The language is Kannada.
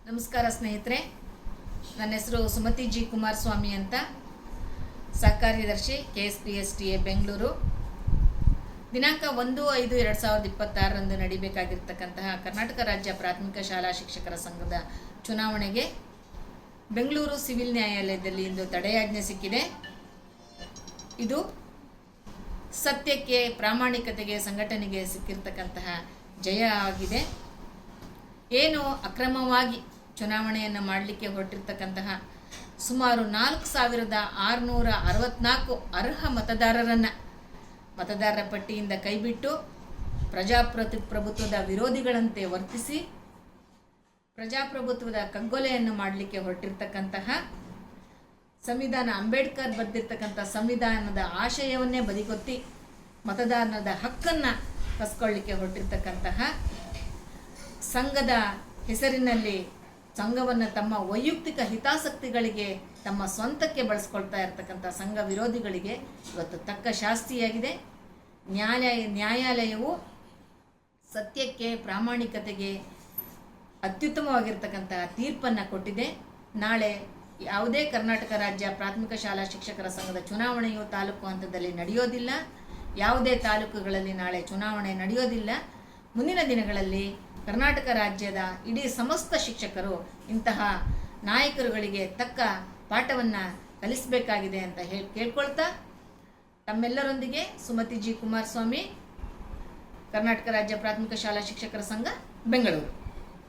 ನಮಸ್ಕಾರ ಸ್ನೇಹಿತರೆ, ನನ್ನ ಹೆಸರು ಸುಮತಿ ಜಿ ಕುಮಾರಸ್ವಾಮಿ ಅಂತ, ಸಹಕಾರ್ಯದರ್ಶಿ KSPSTA ಬೆಂಗಳೂರು. ದಿನಾಂಕ 1/5/2026 ನಡೀಬೇಕಾಗಿರ್ತಕ್ಕಂತಹ ಕರ್ನಾಟಕ ರಾಜ್ಯ ಪ್ರಾಥಮಿಕ ಶಾಲಾ ಶಿಕ್ಷಕರ ಸಂಘದ ಚುನಾವಣೆಗೆ ಬೆಂಗಳೂರು ಸಿವಿಲ್ ನ್ಯಾಯಾಲಯದಲ್ಲಿ ಇಂದು ತಡೆಯಾಜ್ಞೆ ಸಿಕ್ಕಿದೆ. ಇದು ಸತ್ಯಕ್ಕೆ, ಪ್ರಾಮಾಣಿಕತೆಗೆ, ಸಂಘಟನೆಗೆ ಸಿಕ್ಕಿರ್ತಕ್ಕಂತಹ ಜಯ ಆಗಿದೆ. ಏನು ಅಕ್ರಮವಾಗಿ ಚುನಾವಣೆಯನ್ನು ಮಾಡಲಿಕ್ಕೆ ಹೊರಟಿರ್ತಕ್ಕಂತಹ ಸುಮಾರು 4664 ಅರ್ಹ ಮತದಾರರನ್ನು ಮತದಾರರ ಪಟ್ಟಿಯಿಂದ ಕೈಬಿಟ್ಟು ಪ್ರಜಾಪ್ರಭುತ್ವದ ವಿರೋಧಿಗಳಂತೆ ವರ್ತಿಸಿ ಪ್ರಜಾಪ್ರಭುತ್ವದ ಕಗ್ಗೊಲೆಯನ್ನು ಮಾಡಲಿಕ್ಕೆ ಹೊರಟಿರ್ತಕ್ಕಂತಹ ಸಂವಿಧಾನ, ಅಂಬೇಡ್ಕರ್ ಬರೆದಿರ್ತಕ್ಕಂಥ ಸಂವಿಧಾನದ ಆಶಯವನ್ನೇ ಬದಿಗೊತ್ತಿ ಮತದಾನದ ಹಕ್ಕನ್ನು ಕಸ್ಕೊಳ್ಳಿಕ್ಕೆ ಹೊರಟಿರ್ತಕ್ಕಂತಹ ಸಂಘದ ಹೆಸರಿನಲ್ಲಿ ಸಂಘವನ್ನು ತಮ್ಮ ವೈಯಕ್ತಿಕ ಹಿತಾಸಕ್ತಿಗಳಿಗೆ, ತಮ್ಮ ಸ್ವಂತಕ್ಕೆ ಬಳಸ್ಕೊಳ್ತಾ ಇರತಕ್ಕಂಥ ಸಂಘ ವಿರೋಧಿಗಳಿಗೆ ಇವತ್ತು ತಕ್ಕ ಶಾಸ್ತಿಯಾಗಿದೆ. ನ್ಯಾಯಾಲಯವು ಸತ್ಯಕ್ಕೆ, ಪ್ರಾಮಾಣಿಕತೆಗೆ ಅತ್ಯುತ್ತಮವಾಗಿರ್ತಕ್ಕಂತಹ ತೀರ್ಪನ್ನು ಕೊಟ್ಟಿದೆ. ನಾಳೆ ಯಾವುದೇ ಕರ್ನಾಟಕ ರಾಜ್ಯ ಪ್ರಾಥಮಿಕ ಶಾಲಾ ಶಿಕ್ಷಕರ ಸಂಘದ ಚುನಾವಣೆಯು ತಾಲೂಕು ಹಂತದಲ್ಲಿ ನಡೆಯೋದಿಲ್ಲ. ಯಾವುದೇ ತಾಲೂಕುಗಳಲ್ಲಿ ನಾಳೆ ಚುನಾವಣೆ ನಡೆಯೋದಿಲ್ಲ. ಮುಂದಿನ ದಿನಗಳಲ್ಲಿ ಕರ್ನಾಟಕ ರಾಜ್ಯದ ಇಡೀ ಸಮಸ್ತ ಶಿಕ್ಷಕರು ಇಂತಹ ನಾಯಕರುಗಳಿಗೆ ತಕ್ಕ ಪಾಠವನ್ನು ಕಲಿಸಬೇಕಾಗಿದೆ ಅಂತ ಕೇಳ್ಕೊಳ್ತಾ, ತಮ್ಮೆಲ್ಲರೊಂದಿಗೆ ಸುಮತಿ ಜಿ ಕುಮಾರಸ್ವಾಮಿ, ಕರ್ನಾಟಕ ರಾಜ್ಯ ಪ್ರಾಥಮಿಕ ಶಾಲಾ ಶಿಕ್ಷಕರ ಸಂಘ, ಬೆಂಗಳೂರು.